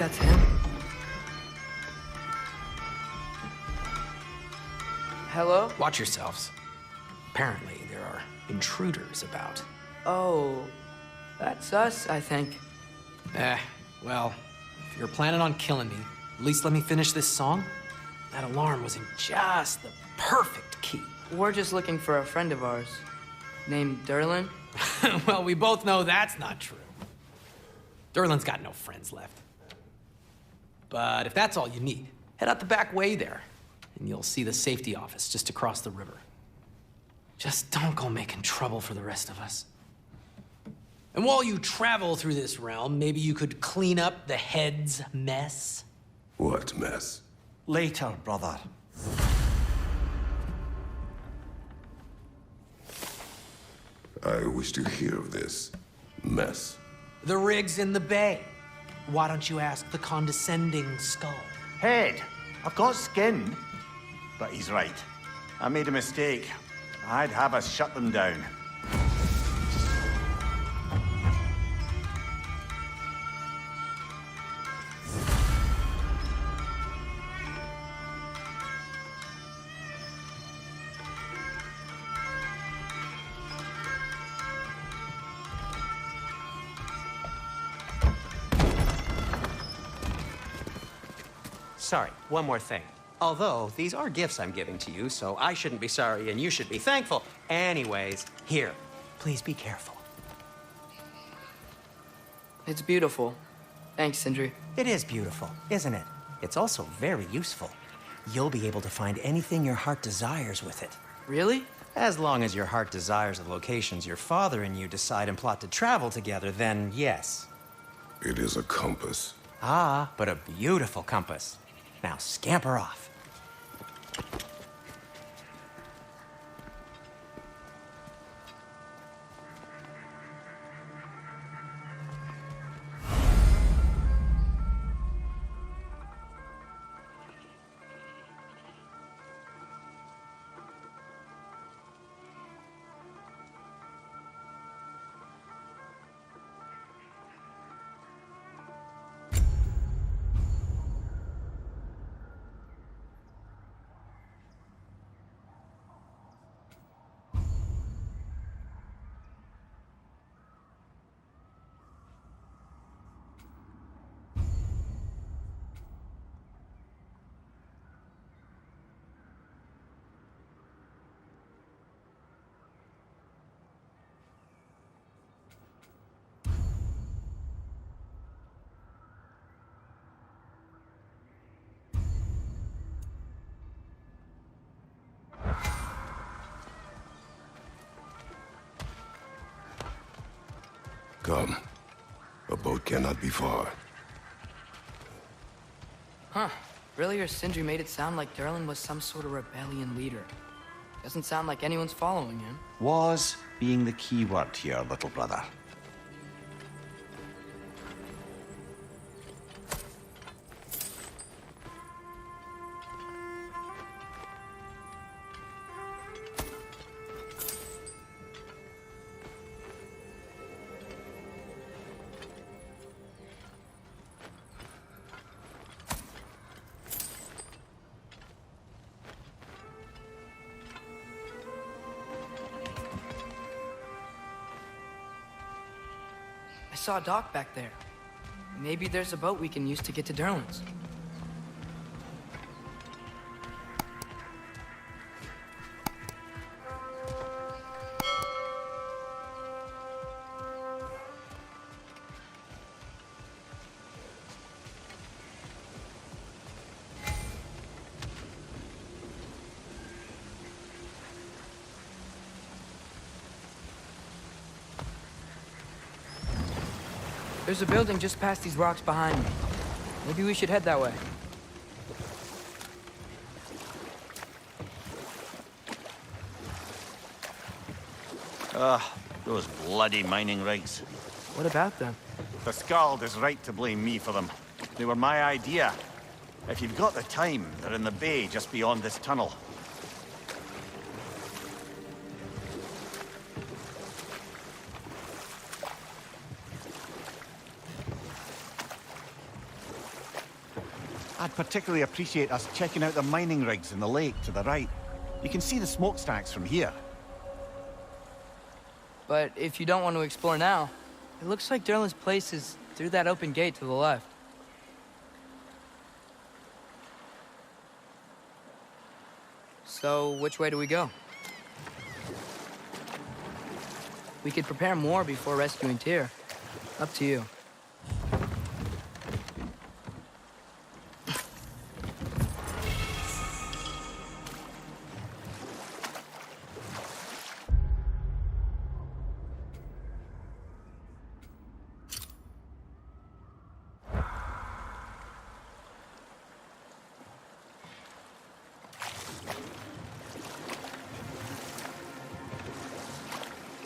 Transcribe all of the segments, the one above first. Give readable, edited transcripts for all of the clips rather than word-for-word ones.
that's him? Hello? Watch yourselves. Apparently, there are intruders about. Oh, that's us, I think. Well, if you're planning on killing me, at least let me finish this song. That alarm was in just the perfect key. We're just looking for a friend of ours named Derlin. Well, we both know that's not true. Derlin's got no friends left. But if that's all you need, head out the back way there, and you'll see the safety office just across the river. Just don't go making trouble for the rest of us. And while you travel through this realm, maybe you could clean up the head's mess? What mess? Later, brother. I wish to hear of this mess. The rig's in the bay. Why don't you ask the condescending skull? Head, I've got skin. But he's right. I made a mistake. I'd have us shut them down. Sorry, one more thing. Although, these are gifts I'm giving to you, so I shouldn't be sorry and you should be thankful. Anyways, here, please be careful. It's beautiful. Thanks, Sindri. It is beautiful, isn't it? It's also very useful. You'll be able to find anything your heart desires with it. Really? As long as your heart desires the locations your father and you decide and plot to travel together, then yes. It is a compass. Ah, but a beautiful compass. Now scamper off. Come. A boat cannot be far. Huh. Earlier, Sindri made it sound like Derlin was some sort of rebellion leader. Doesn't sound like anyone's following him. Was being the key word here, little brother. I saw a dock back there. Maybe there's a boat we can use to get to Derlin's. There's a building just past these rocks behind me. Maybe we should head that way. Those bloody mining rigs. What about them? The Skald is right to blame me for them. They were my idea. If you've got the time, they're in the bay just beyond this tunnel. I'd particularly appreciate us checking out the mining rigs in the lake to the right. You can see the smokestacks from here. But if you don't want to explore now, it looks like Derlin's place is through that open gate to the left. So, which way do we go? We could prepare more before rescuing Tyr. Up to you.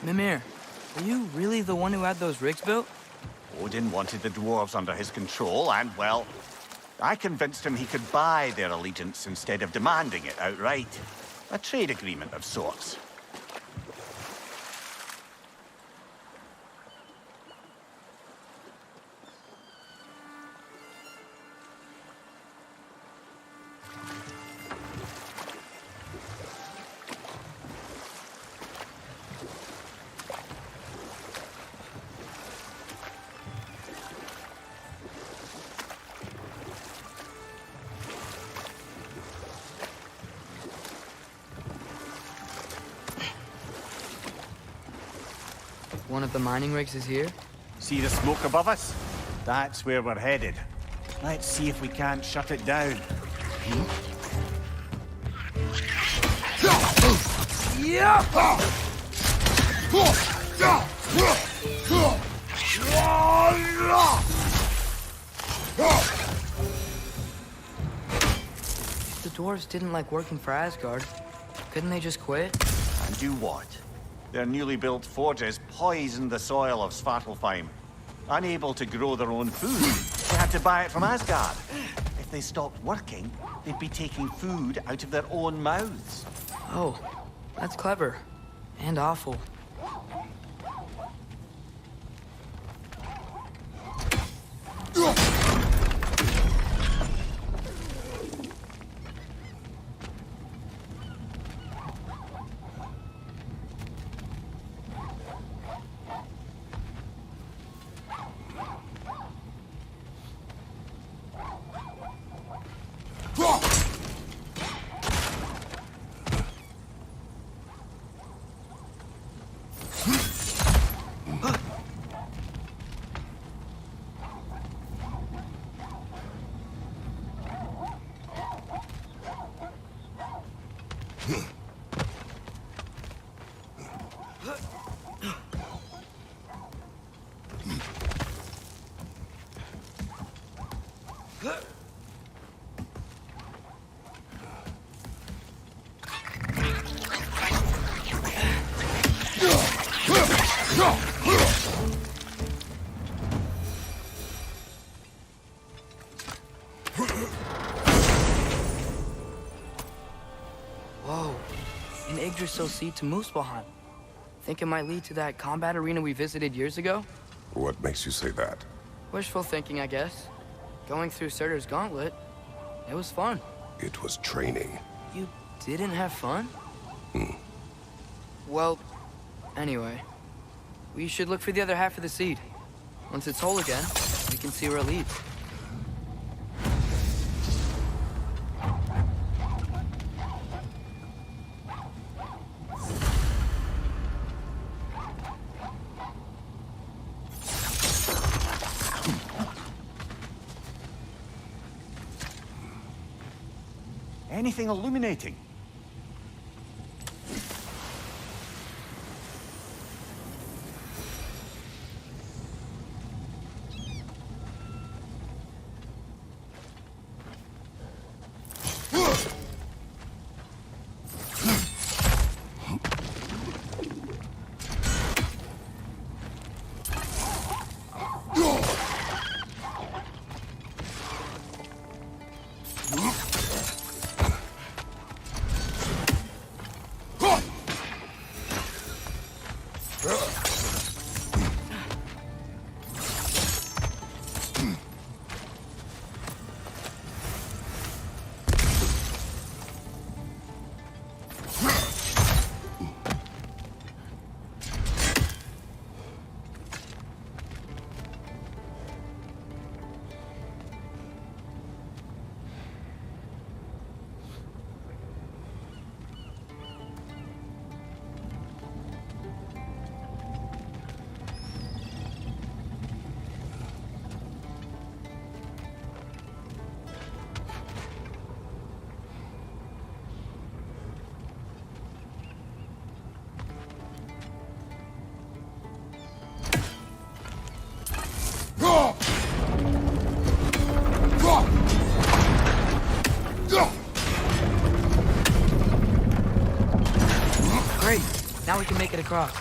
Mimir, are you really the one who had those rigs built? Odin wanted the dwarves under his control, and, well, I convinced him he could buy their allegiance instead of demanding it outright. A trade agreement of sorts. One of the mining rigs is here? See the smoke above us? That's where we're headed. Let's see if we can't shut it down. If the dwarves didn't like working for Asgard, couldn't they just quit? And do what? Their newly built forges poisoned the soil of Svartalfheim. Unable to grow their own food, they had to buy it from Asgard. If they stopped working, they'd be taking food out of their own mouths. Oh, that's clever. And awful. Whoa, an Yggdrasil seed to Muspelheim. Think it might lead to that combat arena we visited years ago? What makes you say that? Wishful thinking, I guess. Going through Surtur's gauntlet, it was fun. It was training. You didn't have fun? Well, anyway, we should look for the other half of the seed. Once it's whole again, we can see where it leads. Anything illuminating? Now we can make it across.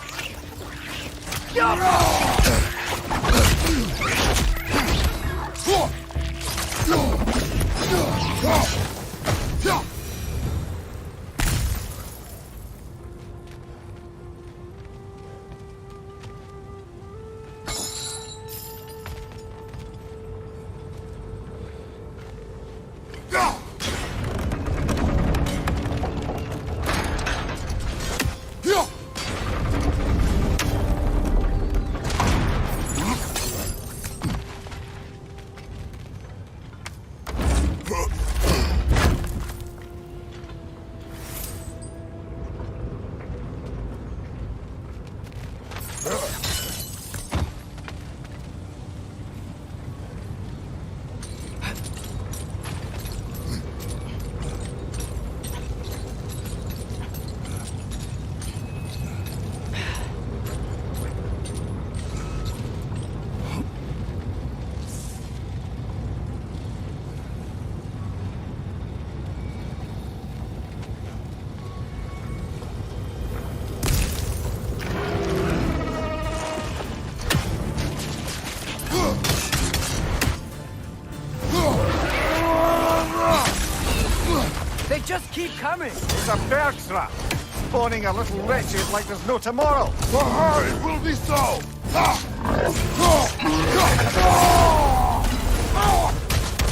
They just keep coming! It's a bear trap, spawning a little wretched like there's no tomorrow. For her, it will be so!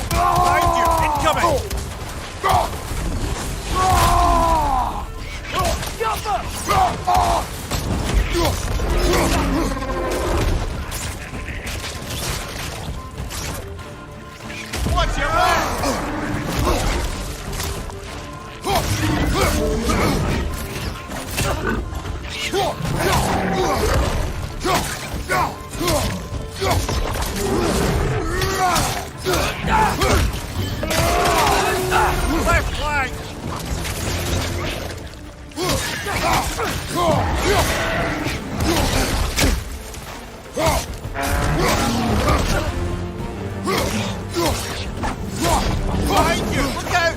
Behind you, incoming! Watch your back! Left flank! Behind you! Look out!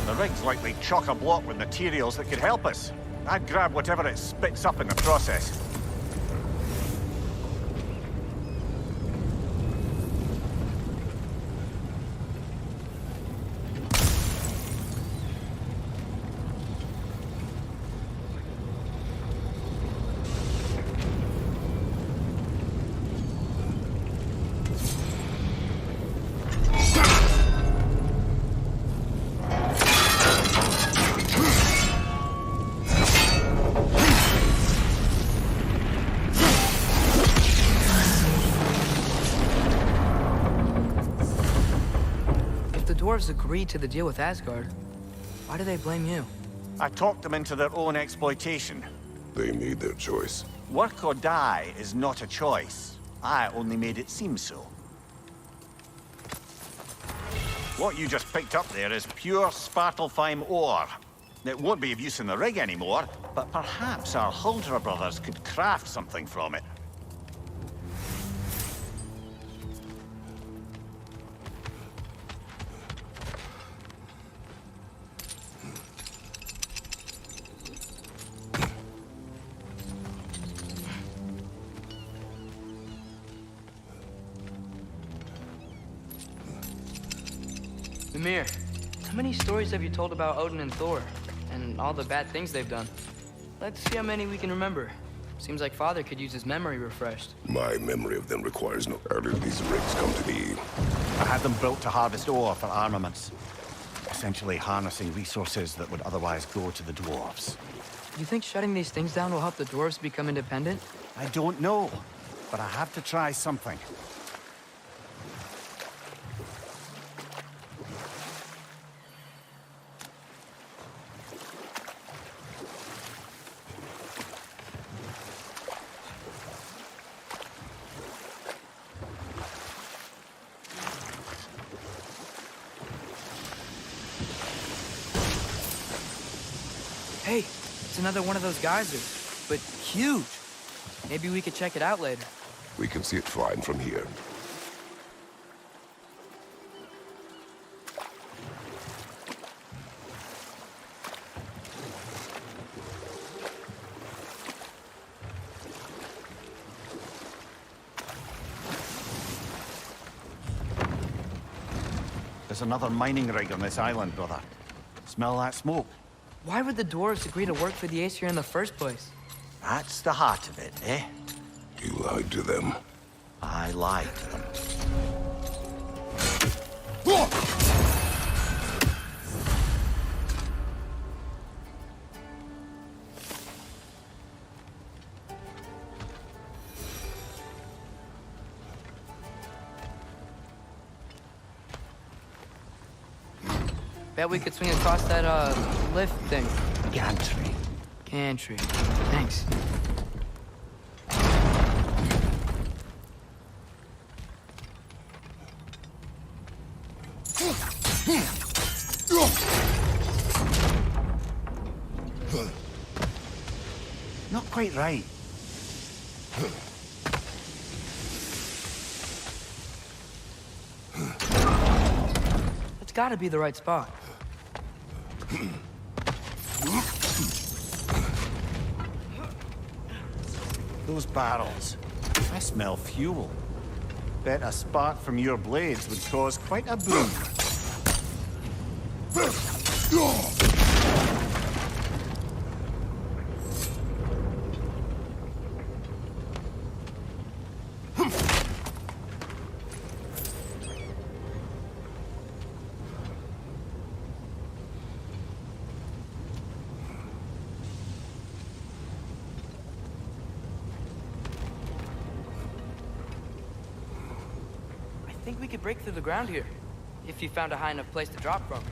The rig's likely chock-a-block with materials that could help us. I'd grab whatever it spits up in the process. Dwarves agreed to the deal with Asgard. Why do they blame you? I talked them into their own exploitation. They made their choice. Work or die is not a choice. I only made it seem so. What you just picked up there is pure Svartalfheim ore. It won't be of use in the rig anymore, but perhaps our Huldra brothers could craft something from it. Mimir, how many stories have you told about Odin and Thor? And all the bad things they've done? Let's see how many we can remember. Seems like Father could use his memory refreshed. My memory of them requires no... How did these rigs come to be? I had them built to harvest ore for armaments. Essentially harnessing resources that would otherwise go to the dwarves. You think shutting these things down will help the dwarves become independent? I don't know, but I have to try something. Hey, it's another one of those geysers, but huge. Maybe we could check it out later. We can see it fine from here. There's another mining rig on this island, brother. Smell that smoke? Why would the dwarves agree to work for the Aesir in the first place? That's the heart of it, eh? You lied to them. I lied to them. Bet we could swing across that, lift thing. Gantry. Gantry. Thanks. Not quite right. It's gotta be the right spot. Those barrels. I smell fuel. Bet a spark from your blades would cause quite a boom. I think we could break through the ground here, if you found a high enough place to drop from.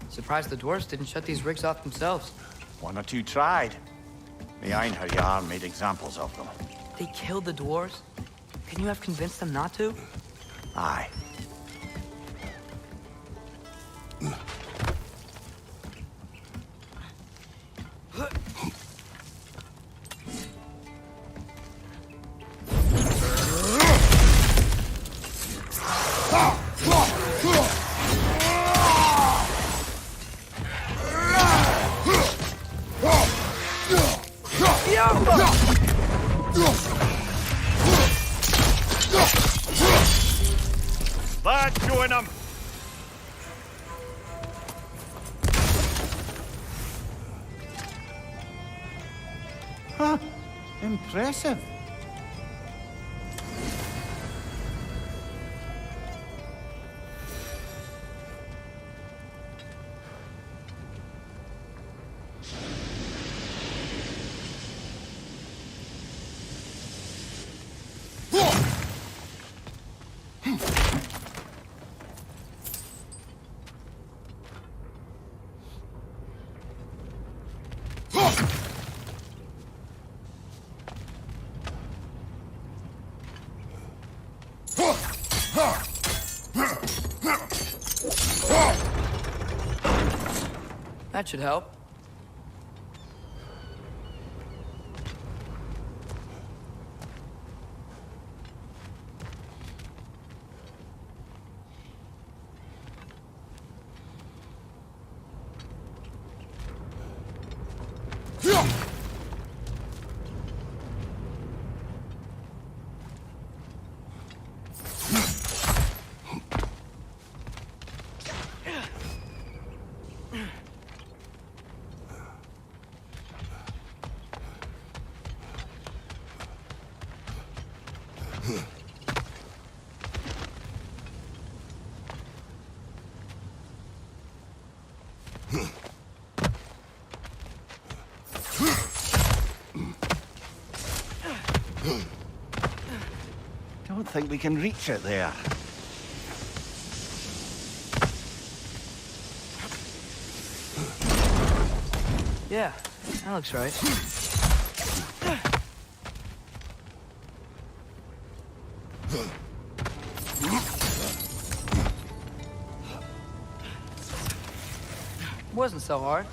Surprised the dwarves didn't shut these rigs off themselves. One or two tried. The Einherjar made examples of them. They killed the dwarves? Couldn't you have convinced them not to? Aye. That's showing them. Huh. Impressive. That should help. Don't think we can reach it there. Yeah, that looks right. Wasn't so hard.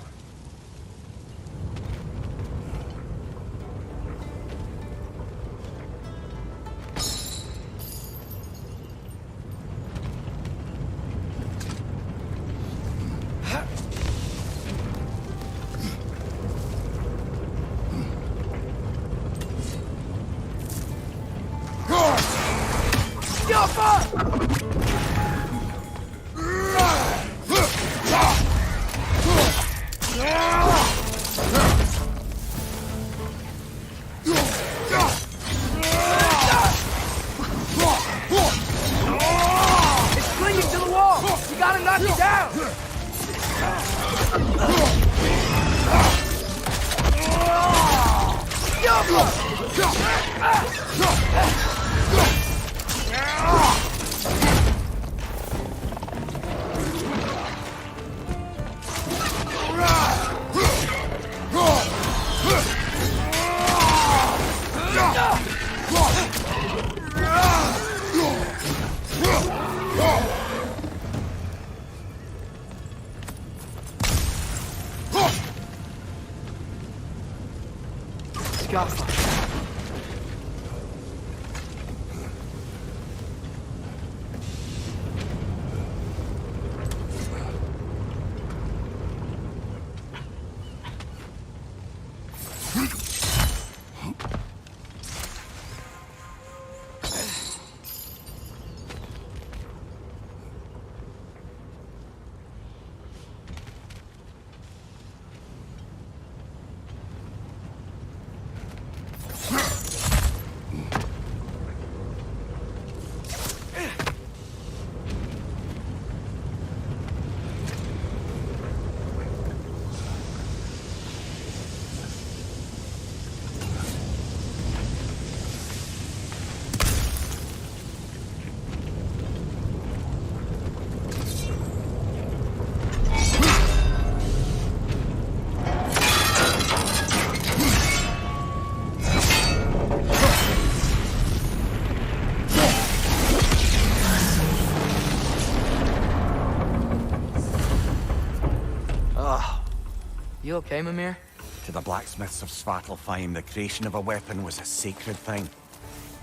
You okay, Mimir? To the blacksmiths of Svartalfheim, the creation of a weapon was a sacred thing.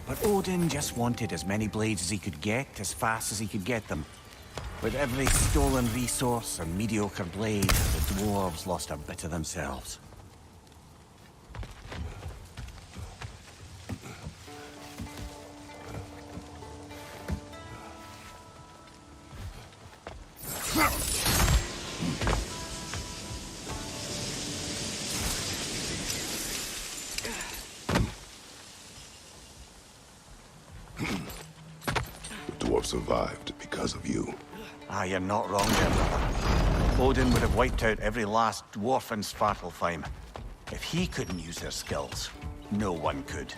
But Odin just wanted as many blades as he could get, as fast as he could get them. With every stolen resource and mediocre blade, the dwarves lost a bit of themselves. Survived because of you. Ah, you're not wrong there, brother. Odin would have wiped out every last dwarf in Svartalfheim. If he couldn't use their skills, no one could.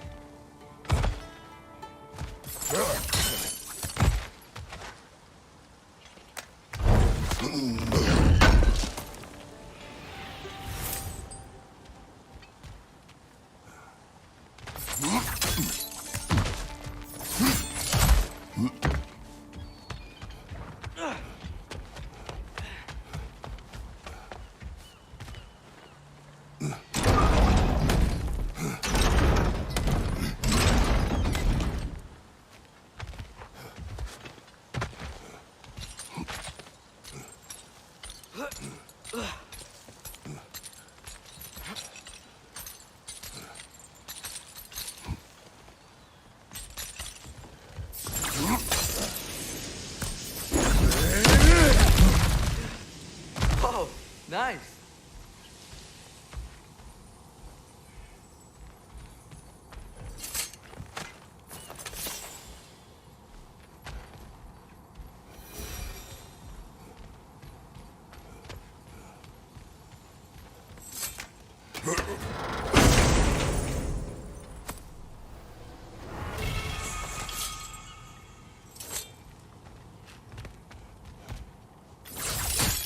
Whoa, nice.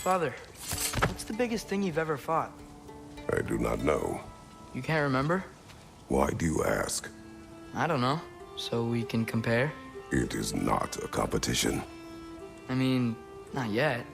Father, what's the biggest thing you've ever fought? I do not know. You can't remember? Why do you ask? I don't know. So we can compare? It is not a competition. I mean, not yet.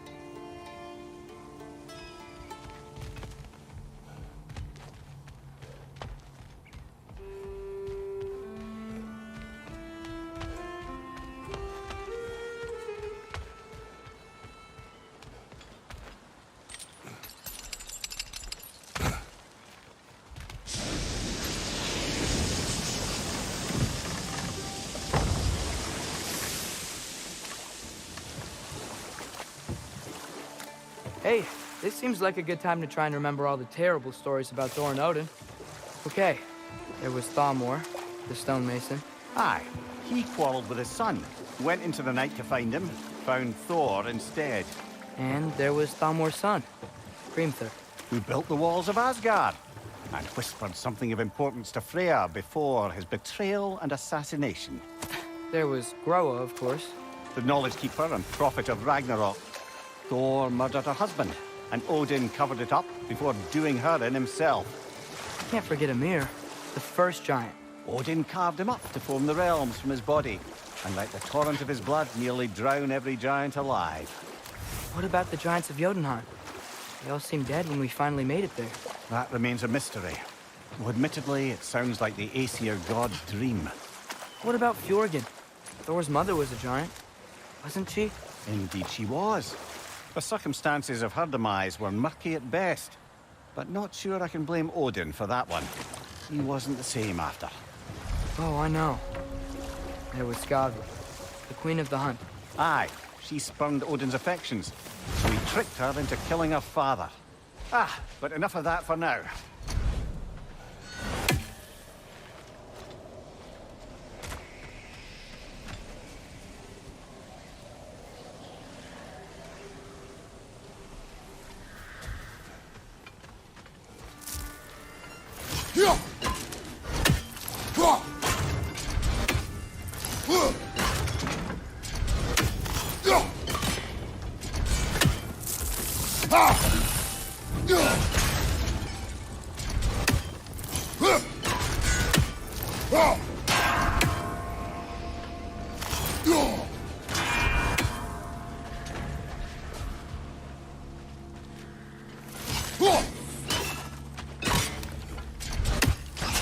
Hey, this seems like a good time to try and remember all the terrible stories about Thor and Odin. Okay, there was Thamor, the stonemason. Aye, he quarreled with his son, went into the night to find him, found Thor instead, And there was Thamor's son, Grimthur. who built the walls of Asgard, and whispered something of importance to Freya before his betrayal and assassination. There was Groa, of course. The knowledge keeper and prophet of Ragnarok. Thor murdered her husband, and Odin covered it up before doing her in himself. You can't forget Ymir, the first giant. Odin carved him up to form the realms from his body, and let the torrent of his blood nearly drown every giant alive. What about the giants of Jotunheim? They all seemed dead when we finally made it there. That remains a mystery. Though admittedly, it sounds like the Aesir god's dream. What about Fjorgyn? Thor's mother was a giant, wasn't she? Indeed she was. The circumstances of her demise were murky at best, but not sure I can blame Odin for that one. He wasn't the same after. Oh, I know. There was Skadi, the queen of the hunt. Aye, she spurned Odin's affections, so he tricked her into killing her father. Ah, but enough of that for now.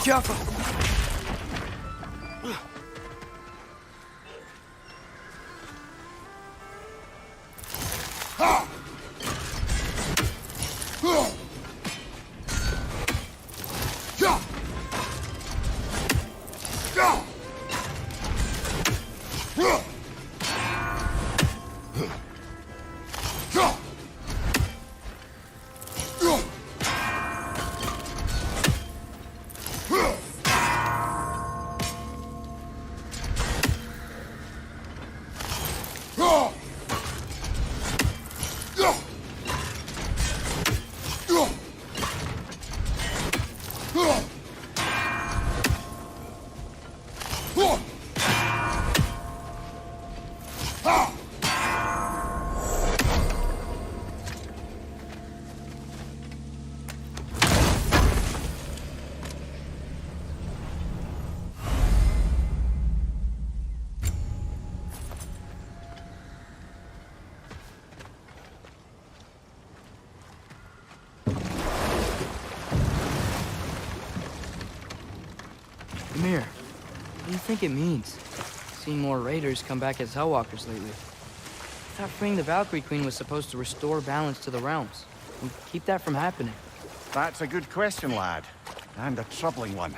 Jaffa! Ymir, what do you think it means? Seeing more raiders come back as Hellwalkers lately. thought freeing the Valkyrie Queen was supposed to restore balance to the realms and keep that from happening. That's a good question, lad. And a troubling one.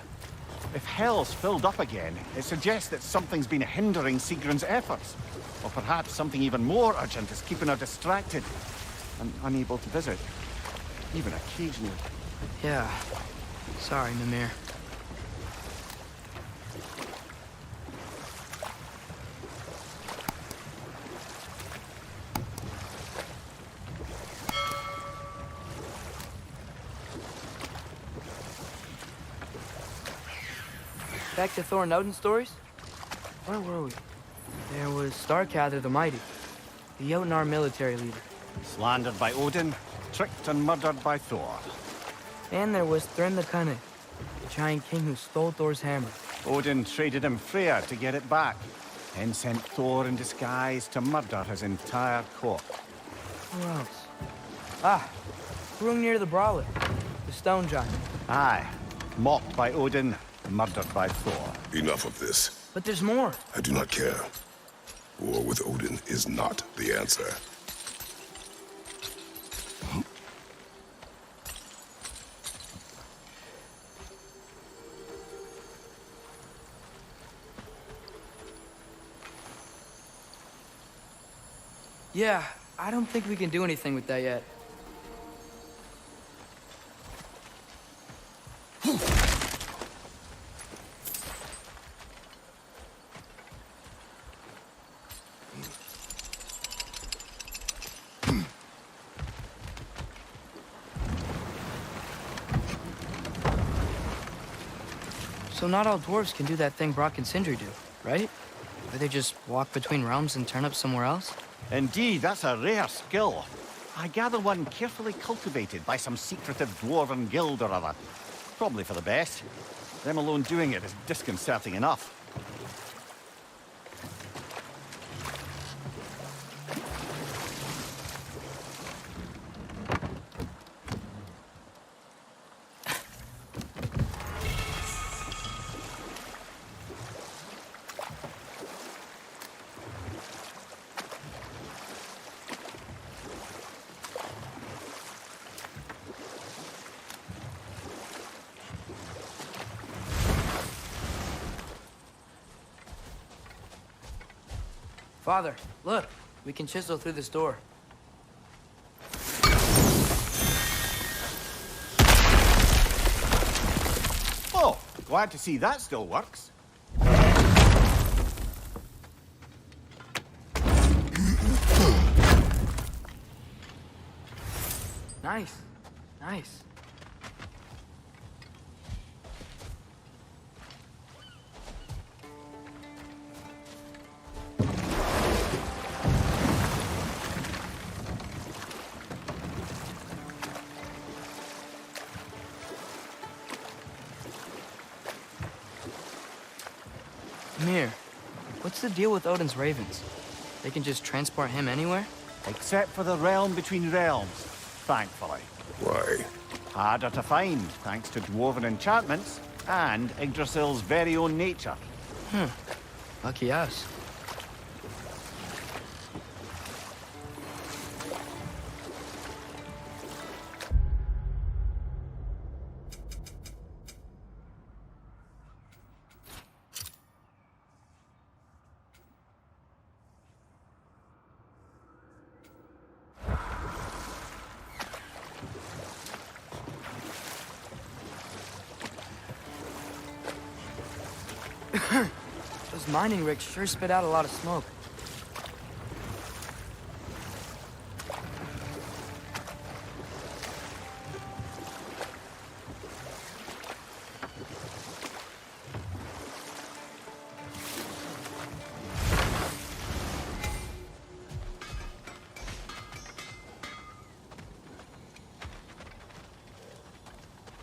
If Hell's filled up again, it suggests that something's been hindering Sigrun's efforts. Or perhaps something even more urgent is keeping her distracted and unable to visit. Even occasionally. Yeah. Sorry, Mimir. Back to Thor and Odin stories? Where were we? There was Starkather the Mighty, the Jotnar military leader. Slandered by Odin, tricked and murdered by Thor. And there was Thrym the Cunning, the giant king who stole Thor's hammer. Odin traded him Freya to get it back, then sent Thor in disguise to murder his entire court. Who else? Ah, Hrungnir the Brawler, the stone giant. Aye, mocked by Odin, murdered by Thor. Enough of this. But there's more. I do not care. War with Odin is not the answer. Yeah, I don't think we can do anything with that yet. So not all dwarves can do that thing Brock and Sindri do, right? Where they just walk between realms and turn up somewhere else? Indeed, that's a rare skill. I gather one carefully cultivated by some secretive dwarven guild or other. Probably for the best. Them alone doing it is disconcerting enough. Father, look. We can chisel through this door. Oh, glad to see that still works. Nice. Nice. Mir, what's the deal with Odin's ravens? They can just transport him anywhere? Except for the realm between realms, thankfully. Why? Harder to find, thanks to dwarven enchantments and Yggdrasil's very own nature. Lucky us. Those mining rigs sure spit out a lot of smoke.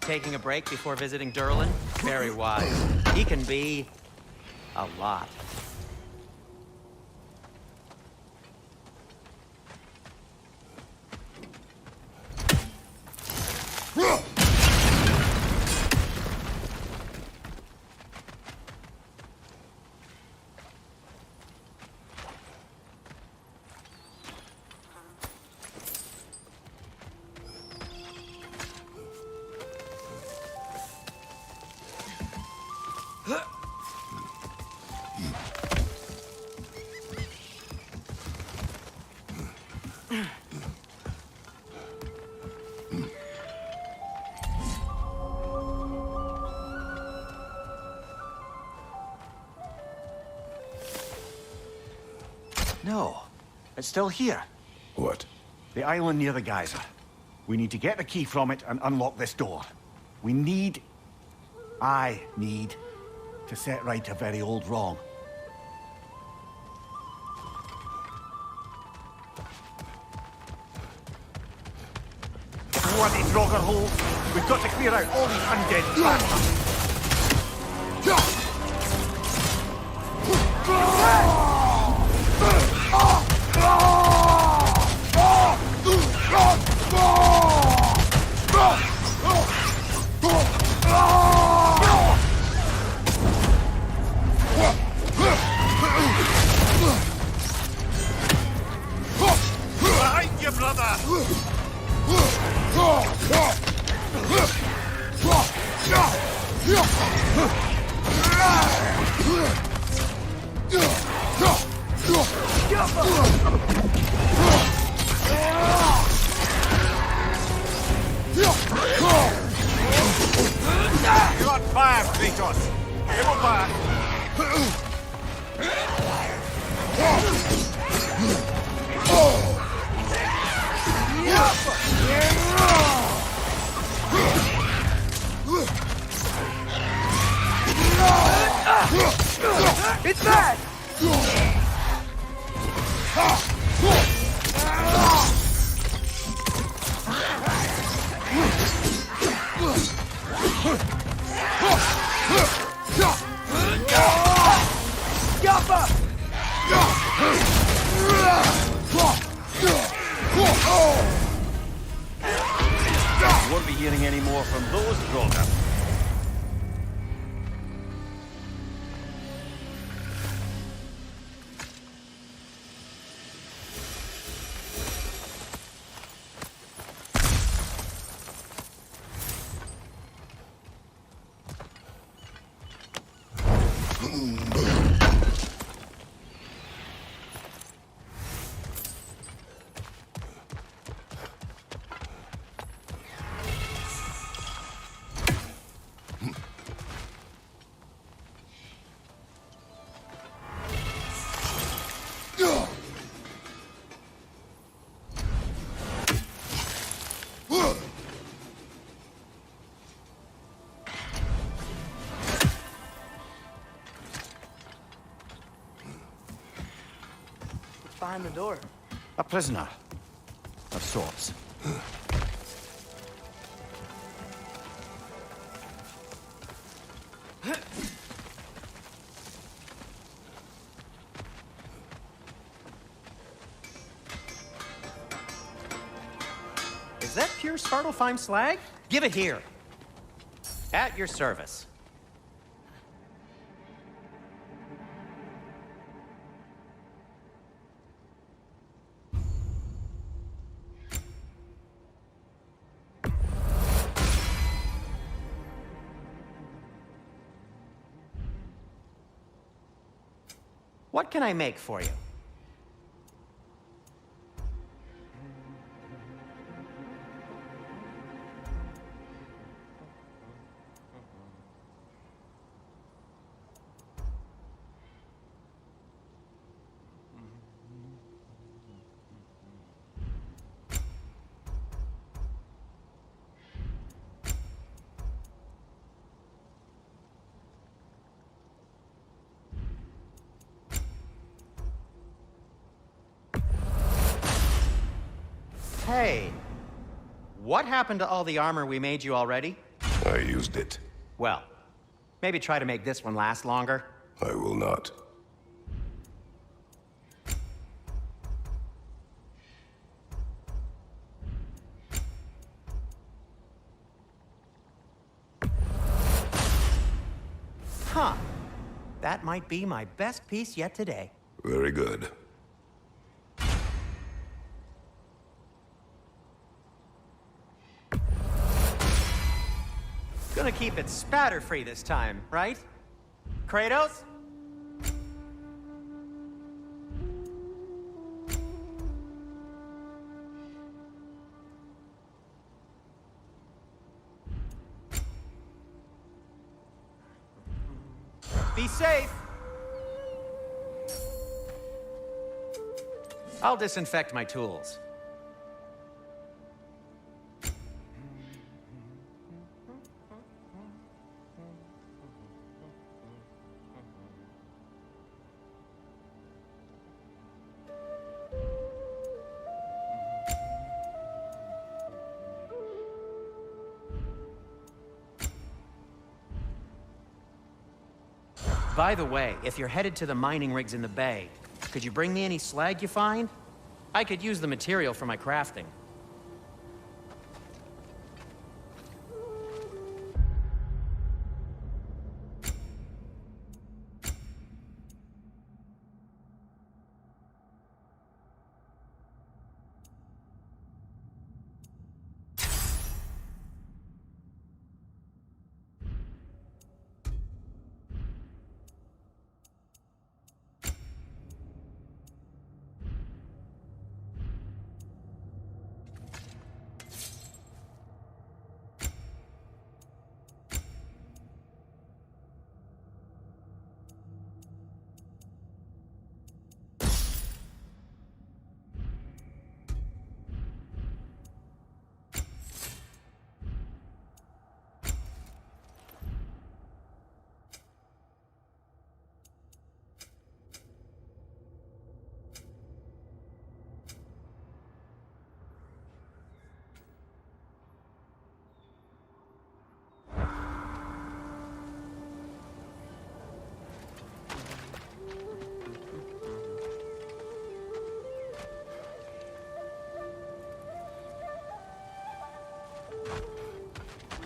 Taking a break before visiting Durlin? Very wise. He can be a lot. No, it's still here. What? The island near the geyser. We need to get the key from it and unlock this door. I need to set right a very old wrong. Bloody Draugr hole! We've got to clear out all these undead bastards! Behind you, brother! You're on fire, Kratos! Give him back! It's bad! You won't be hearing any more from those Draugr. Behind the door. A prisoner. Of sorts. Is that pure Svartalfheim slag? Give it here. At your service. What can I make for you? Hey, what happened to all the armor we made you already? I used it. Well, maybe try to make this one last longer. I will not. Huh. That might be my best piece yet today. Very good. Gonna keep it spatter-free this time, right? Kratos? Be safe. I'll disinfect my tools. By the way, if you're headed to the mining rigs in the bay, could you bring me any slag you find? I could use the material for my crafting.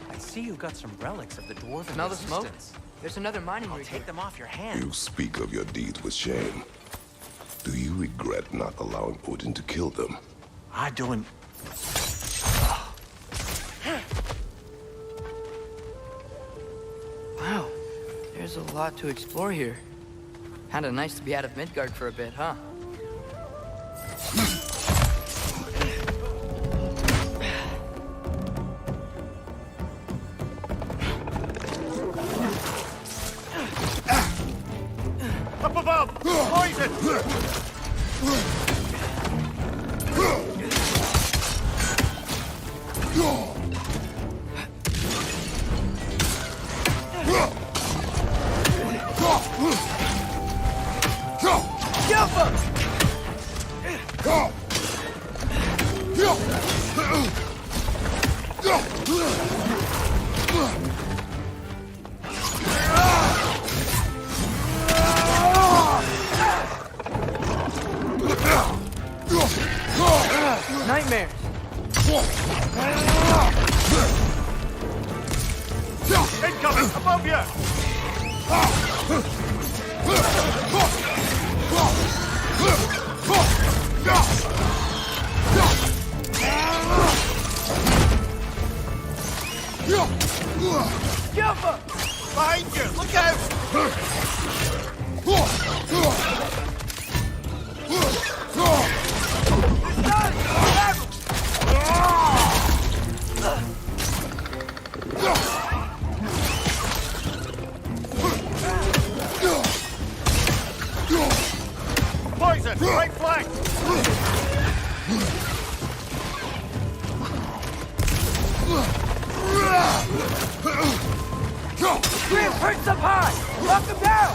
I see you've got some relics of the dwarven Smell the smoke? resistance. There's another mining I'll rig take here. them off your hands. You speak of your deeds with shame. Do you regret not allowing Odin to kill them? I don't. Wow, there's a lot to explore here. Kinda nice to be out of Midgard for a bit, huh? Up above! Poison! Nightmares! Incoming! Above you! Behind you! Look out! Poison! Right flank! Grim, perch up high! Knock him down!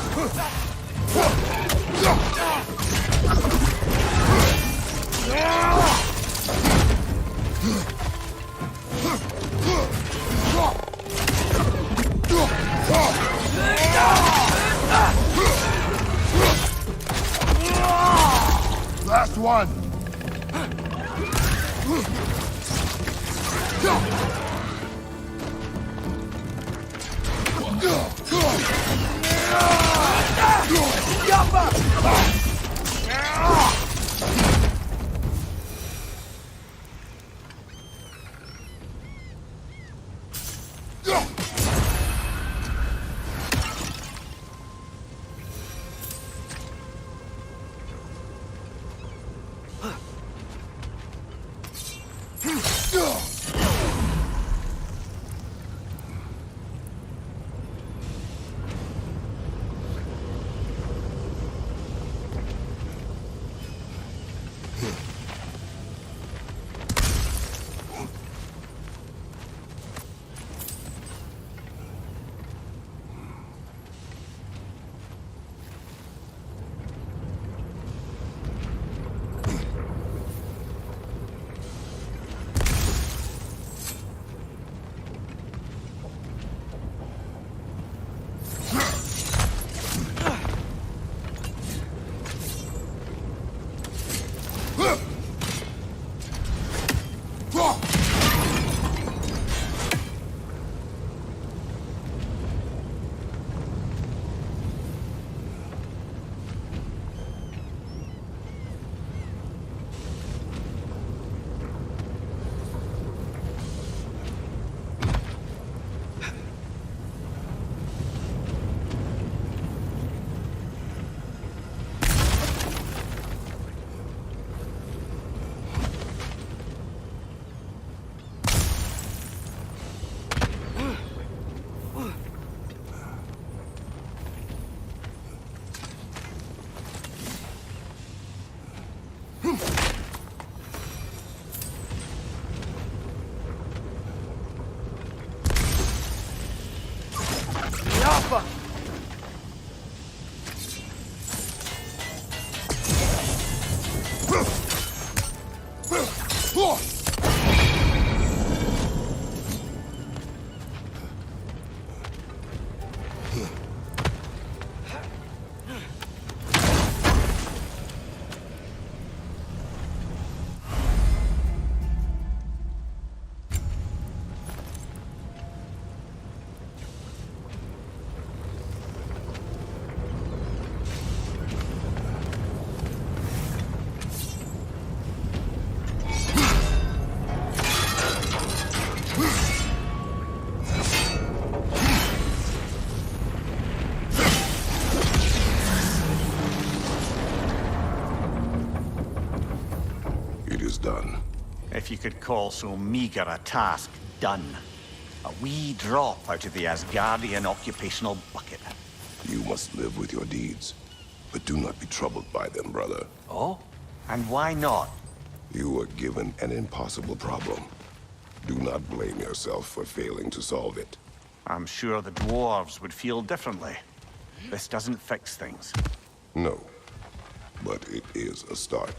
Last one! It is done. If you could call so meager a task done. A wee drop out of the Asgardian occupational bucket. You must live with your deeds, but do not be troubled by them, brother. Oh? And why not? You were given an impossible problem. Do not blame yourself for failing to solve it. I'm sure the dwarves would feel differently. This doesn't fix things. No, but it is a start.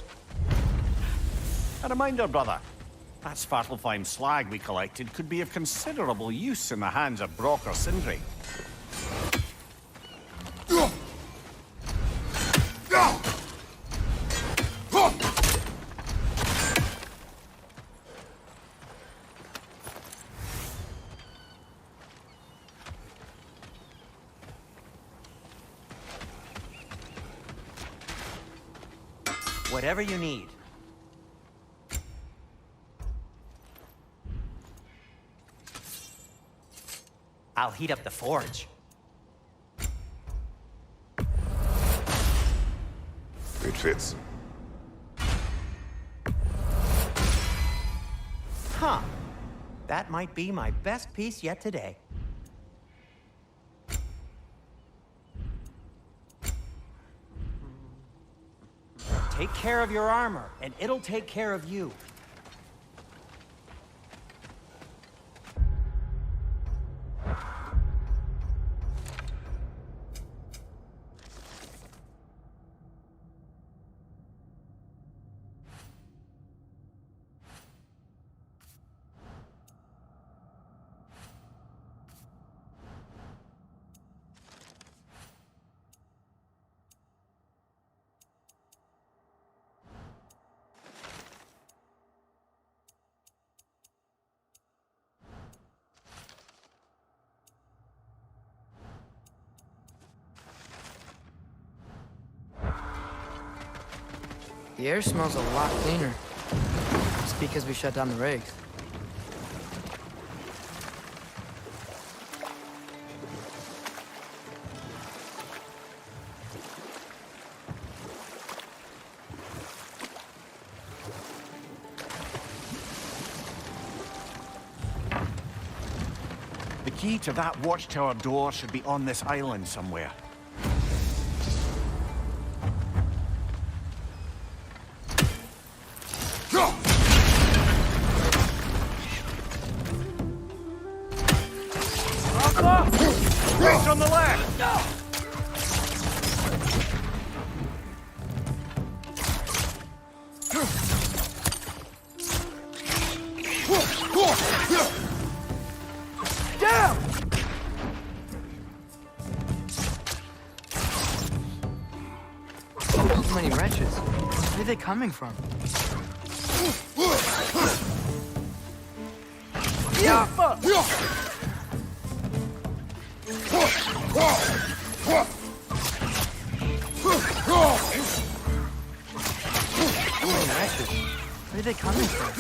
A reminder, brother. That Svartalfheim slag we collected could be of considerable use in the hands of Brock or Sindri. Whatever you need. I'll heat up the forge. It fits. Huh. That might be my best piece yet today. Take care of your armor, and it'll take care of you. The air smells a lot cleaner. It's because we shut down the rigs. The key to that watchtower door should be on this island somewhere. Right on the left! Down! So many wrenches. Where are they coming from? Yeah! Where are they coming from?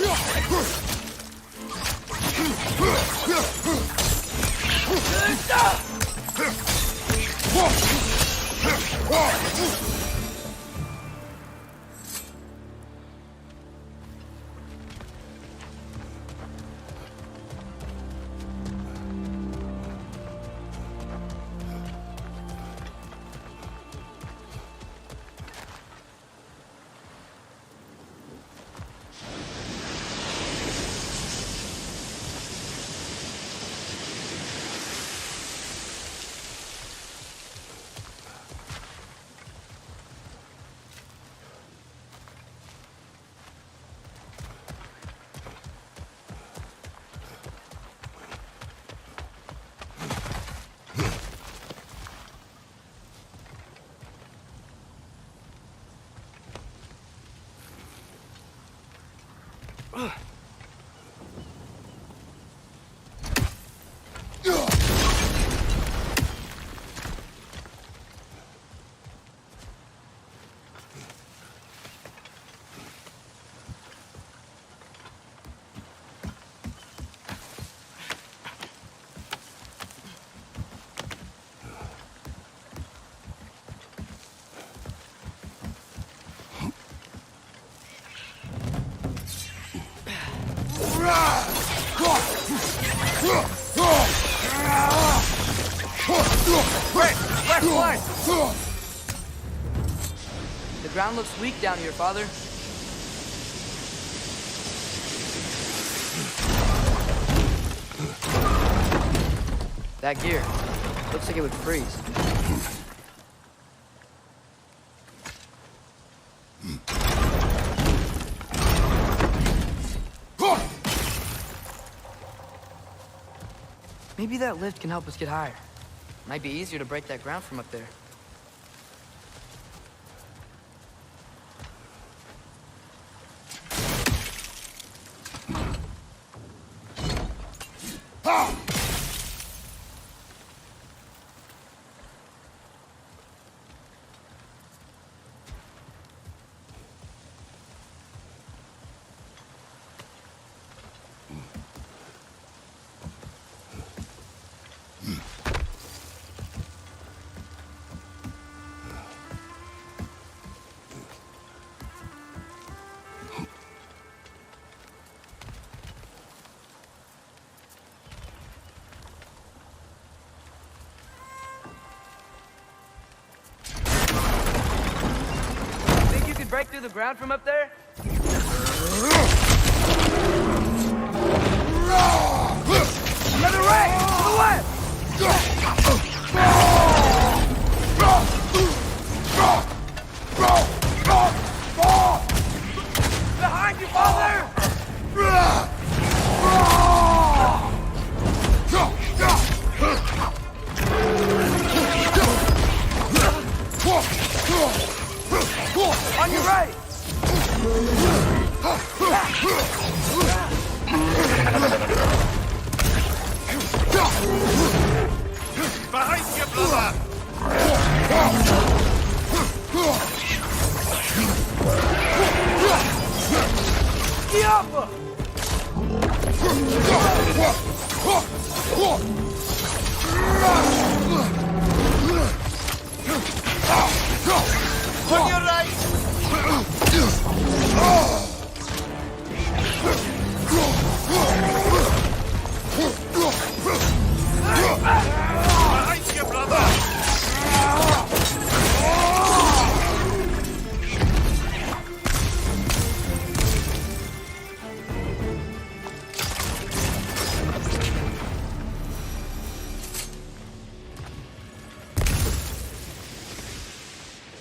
Left flank! The ground looks weak down here, Father. That gear. Looks like it would freeze. Maybe that lift can help us get higher. Might be easier to break that ground from up there. Break through the ground from up there? Another ray! To the left! Behind you, Father! On your right! Behind you, brother! Diablo! On your right! Behind you, brother!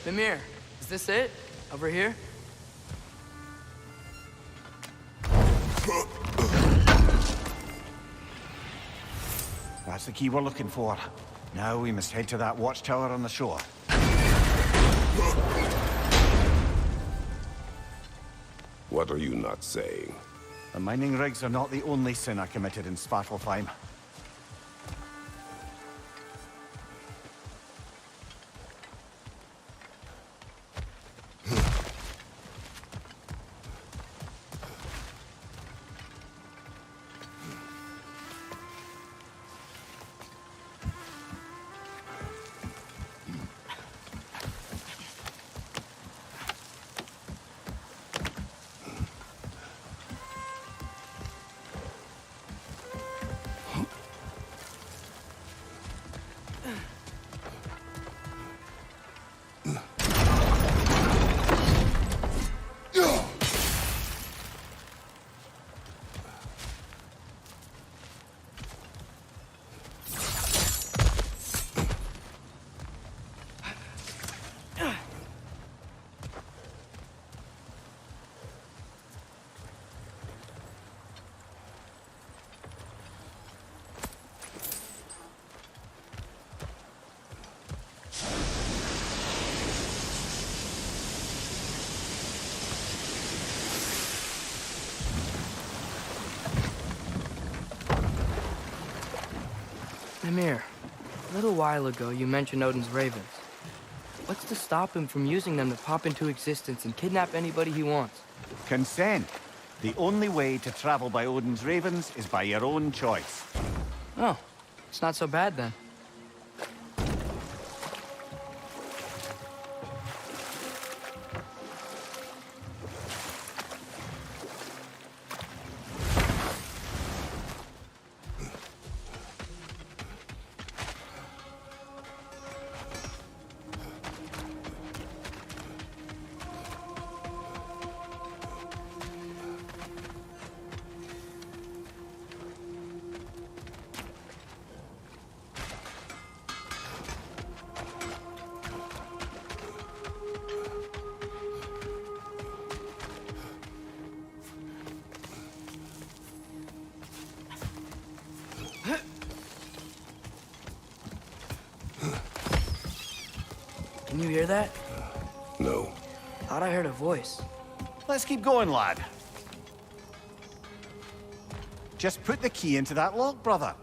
Mimir, is this it? Over here? That's the key we're looking for. Now we must head to that watchtower on the shore. What are you not saying? The mining rigs are not the only sin I committed in Svartalfheim. Mimir, a little while ago you mentioned Odin's ravens. What's to stop him from using them to pop into existence and kidnap anybody he wants? Consent. The only way to travel by Odin's ravens is by your own choice. Oh, it's not so bad then. Can you hear that? No. Thought I heard a voice. Let's keep going, lad. Just put the key into that lock, brother.